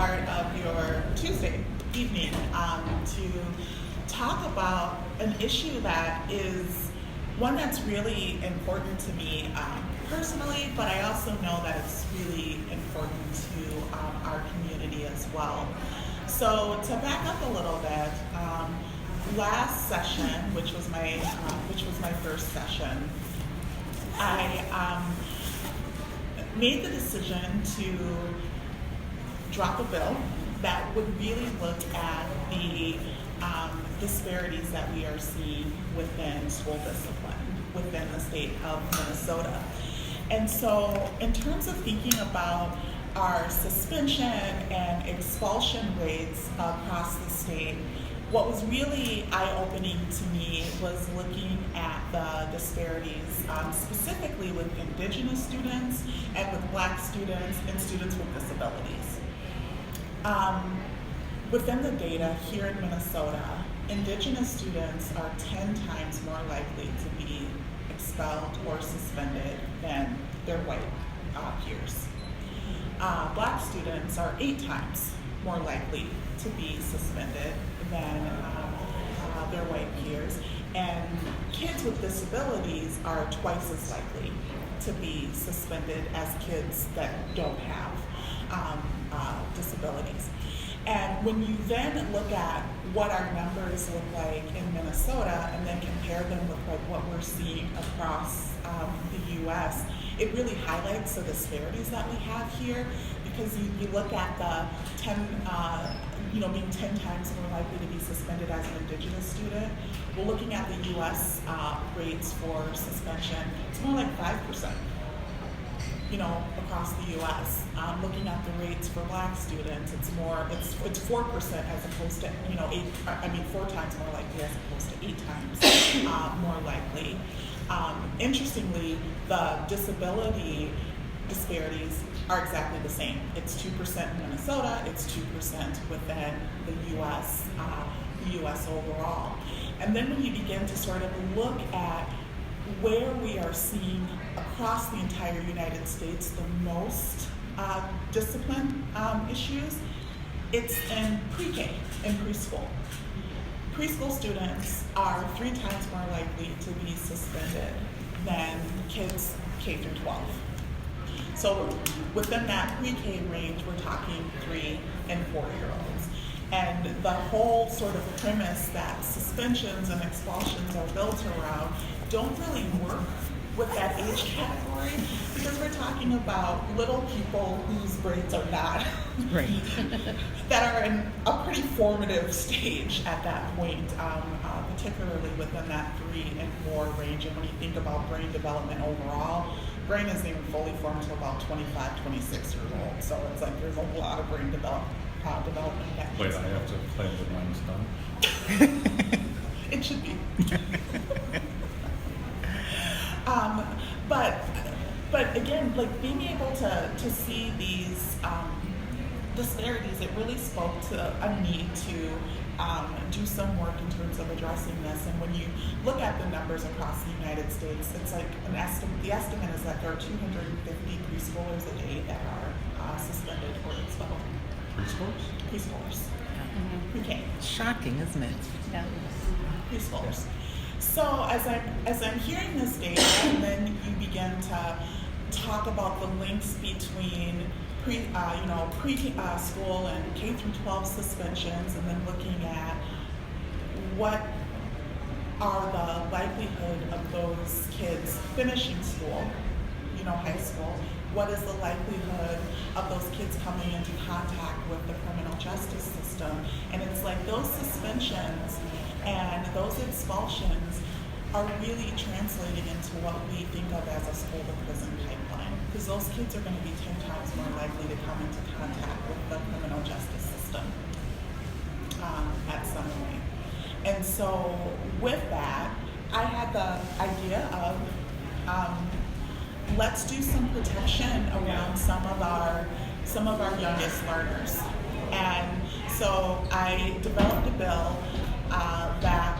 part of your Tuesday evening to talk about an issue that is one that's really important to me personally, but I also know that it's really important to our community as well. So to back up a little bit, last session, which was my first session, I made the decision to drop a bill that would really look at the disparities that we are seeing within school discipline within the state of Minnesota. And so in terms of thinking about our suspension and expulsion rates across the state, what was really eye-opening to me was looking at the disparities specifically with Indigenous students and with Black students and students with disabilities. Within the data here in Minnesota, Indigenous students are 10 times more likely to be expelled or suspended than their white peers. Black students are 8 times more likely to be suspended than their white peers, and kids with disabilities are twice as likely to be suspended as kids that don't have disabilities. And when you then look at what our numbers look like in Minnesota and then compare them with like what we're seeing across the U.S., it really highlights the disparities that we have here, because you look at the being 10 times more likely to be suspended as an Indigenous student. We're looking at the U.S. Rates for suspension. It's more like 5%. Across the U.S. Looking at the rates for Black students, it's 4% as opposed to 4 times more likely as opposed to 8 times more likely. Interestingly, the disability disparities are exactly the same. It's 2% in Minnesota. It's 2% within the U.S. overall. And then when you begin to sort of look at where we are seeing across the entire United States the most discipline issues, it's in pre-K, in preschool. Preschool students are 3 times more likely to be suspended than kids K through 12. So within that pre-K range, we're talking 3 and 4-year-olds. And the whole sort of premise that suspensions and expulsions are built around don't really work with that age category, because we're talking about little people whose brains are not, right. that are in a pretty formative stage at that point, particularly within that 3 and 4 range. And when you think about brain development overall, brain isn't even fully formed until about 25, 26 years old. So it's like there's a lot of brain development. Wait, I have to claim that mine is done? It should be. But again, like being able to see these disparities, it really spoke to a need to do some work in terms of addressing this. And when you look at the numbers across the United States, it's like the estimate is that there are 250 preschoolers a day that are suspended or expelled. Preschoolers. Mm-hmm. Pre-K. Shocking, isn't it? Yeah. Preschoolers. So as I'm hearing this data, and then you begin to talk about the links between school and K through 12 suspensions, and then looking at what are the likelihood of those kids finishing school, high school. What is the likelihood of those kids coming into contact with the criminal justice system? And it's like those suspensions and those expulsions are really translating into what we think of as a school to prison pipeline, because those kids are going to be 10 times more likely to come into contact with the criminal justice system at some point. And so with that, I had the idea of let's do some protection around some of our youngest learners. And so I developed a bill that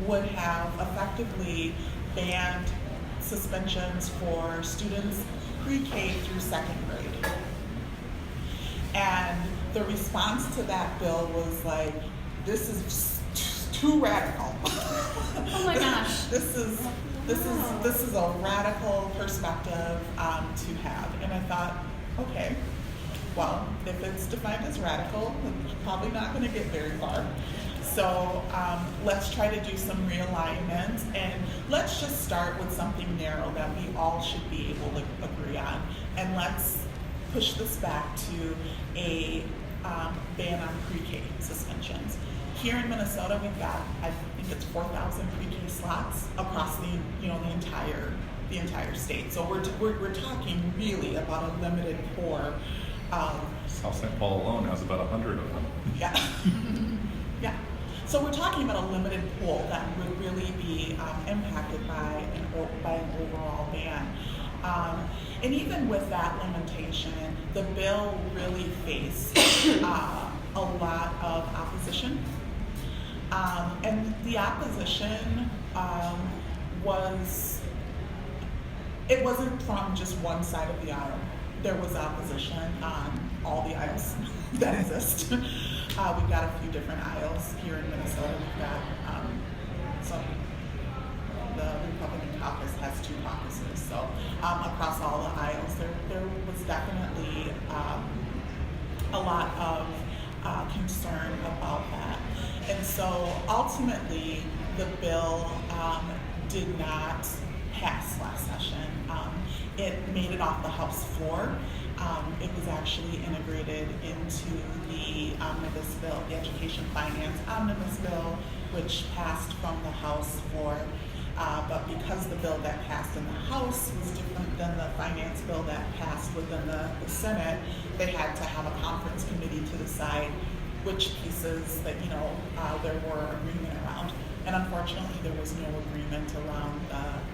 would have effectively banned suspensions for students pre-K through second grade. And the response to that bill was like, this is too radical. Oh my gosh. This is a radical perspective to have. And I thought, okay, well, if it's defined as radical, it's probably not going to get very far. So let's try to do some realignment, and let's just start with something narrow that we all should be able to agree on. And let's push this back to a ban on pre-K suspensions. Here in Minnesota, we've got, I think it's 4,000 pre-K slots across the entire state. So we're talking really about a limited core. South St. Paul alone has about 100 of them. Yeah. Yeah. So we're talking about a limited pool that would really be impacted by an overall ban. And even with that limitation, the bill really faced a lot of opposition. And the opposition it wasn't from just one side of the aisle. There was opposition on all the aisles that exist. We've got a few different aisles here in Minnesota. We've got the Republican caucus has 2 caucuses. So across all the aisles, there was definitely a lot of concern about that. And so ultimately, the bill did not pass last session. It made it off the House floor. It was actually integrated into the omnibus bill, the Education Finance Omnibus Bill, which passed from the House floor. But because the bill that passed in the House was different than the finance bill that passed within the Senate, they had to have a conference committee to decide which pieces that there were agreement around. And unfortunately, there was no agreement around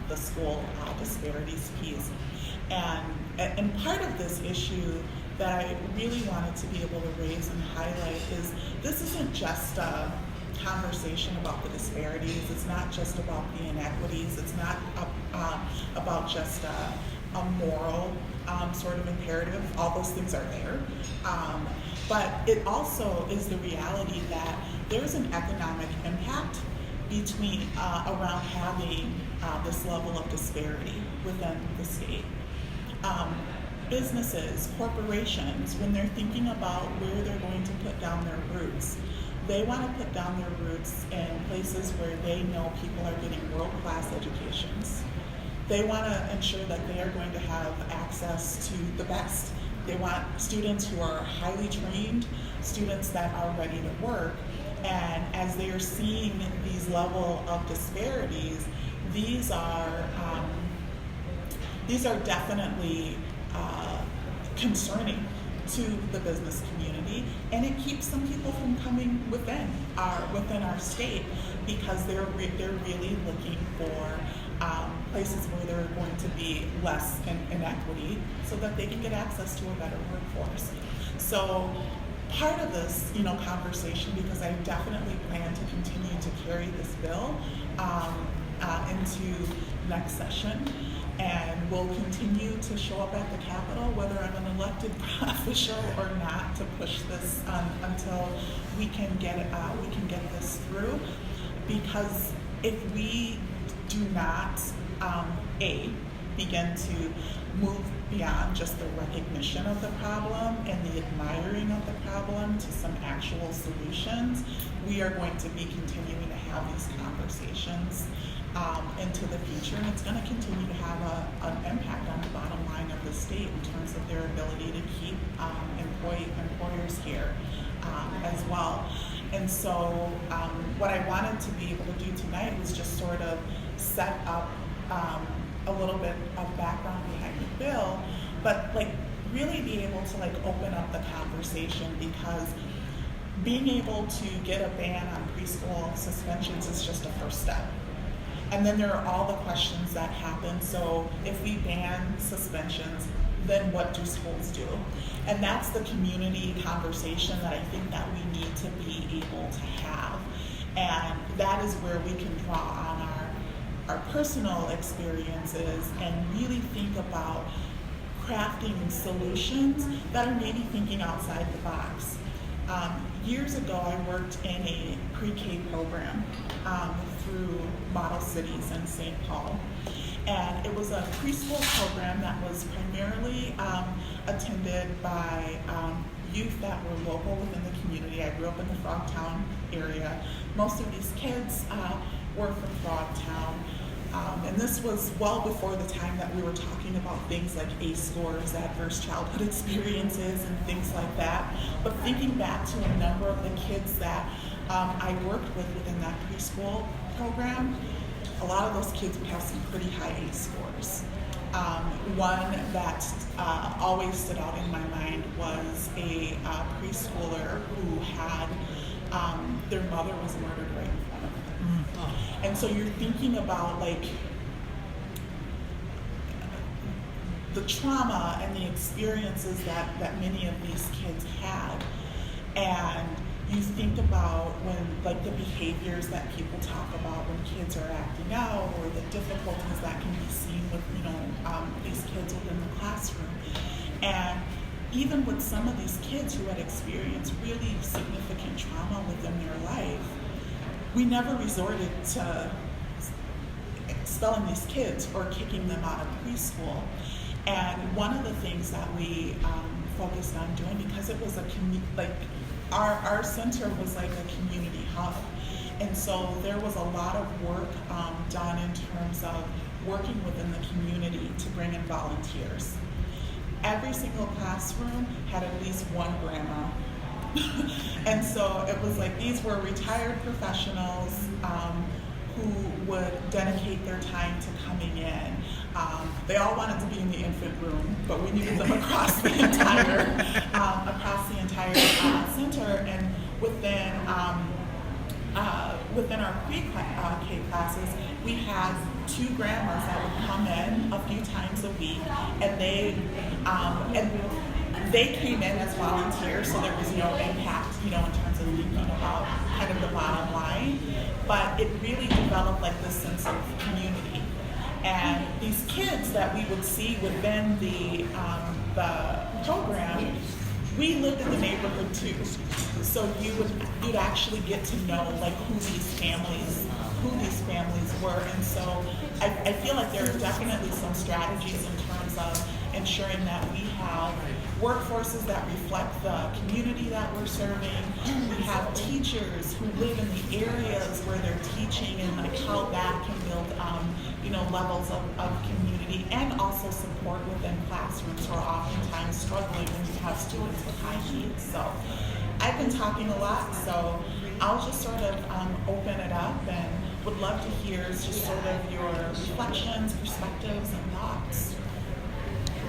the school disparities piece. And part of this issue that I really wanted to be able to raise and highlight is this isn't just a conversation about the disparities. It's not just about the inequities. It's not about just a moral sort of imperative. All those things are there. But it also is the reality that there's an economic impact around having this level of disparity within the state. Businesses, corporations, when they're thinking about where they're going to put down their roots, they want to put down their roots in places where they know people are getting world-class educations. They want to ensure that they are going to have access to the best. They want students who are highly trained, students that are ready to work. And as they are seeing these level of disparities, these are definitely concerning to the business community, and it keeps some people from coming within our state because they're really looking for places where there are going to be less inequity so that they can get access to a better workforce. So part of this, conversation, because I definitely plan to continue to carry this bill into next session, and will continue to show up at the Capitol, whether I'm an elected official or not, to push this until we can get this through. Because if we do not begin to move beyond just the recognition of the problem and the admiring of the problem to some actual solutions, we are going to be continuing to have these conversations into the future, and it's going to continue to have an impact on the bottom line of the state in terms of their ability to keep employers here as well. And so what I wanted to be able to do tonight was just sort of set up a little bit of background behind the bill, but really be able to open up the conversation, because being able to get a ban on preschool suspensions is just a first step. And then there are all the questions that happen. So if we ban suspensions, then what do schools do? And that's the community conversation that I think that we need to be able to have. And that is where we can draw on our personal experiences and really think about crafting solutions that are maybe thinking outside the box. Years ago, I worked in a pre-K program through Model Cities in St. Paul. And it was a preschool program that was primarily attended by youth that were local within the community. I grew up in the Frogtown area. Most of these kids were from Frogtown. And this was well before the time that we were talking about things like ACE scores, adverse childhood experiences, and things like that. But thinking back to a number of the kids that I worked with within that preschool program, a lot of those kids would have some pretty high ACE scores. One that always stood out in my mind was a preschooler who had their mother was murdered right in front of them. And so you're thinking about like the trauma and the experiences that many of these kids had. And you think about when like the behaviors that people talk about when kids are acting out, or the difficulties that can be seen with these kids within the classroom. And even with some of these kids who had experienced really significant trauma within their life, we never resorted to expelling these kids or kicking them out of preschool. And one of the things that we focused on doing, because it was our center was like a community hub. And so there was a lot of work done in terms of working within the community to bring in volunteers. Every single classroom had at least one grandma. And so it was like these were retired professionals who would dedicate their time to coming in. They all wanted to be in the infant room, but we needed them across the entire center. And within our pre-K classes, we had two grandmas that would come in a few times a week, and they came in as volunteers, so there was no impact, in terms of thinking about kind of the bottom line. But it really developed like this sense of community. And these kids that we would see within the program, we lived in the neighborhood too. So you'd actually get to know like who these families were. And so I feel like there are definitely some strategies in terms of ensuring that we have workforces that reflect the community that we're serving. We have teachers who live in the areas where they're teaching, and like how that can build levels of community, and also support within classrooms who are oftentimes struggling when you have students with high needs. So I've been talking a lot, so I'll just sort of open it up and would love to hear just sort of your reflections, perspectives, and thoughts.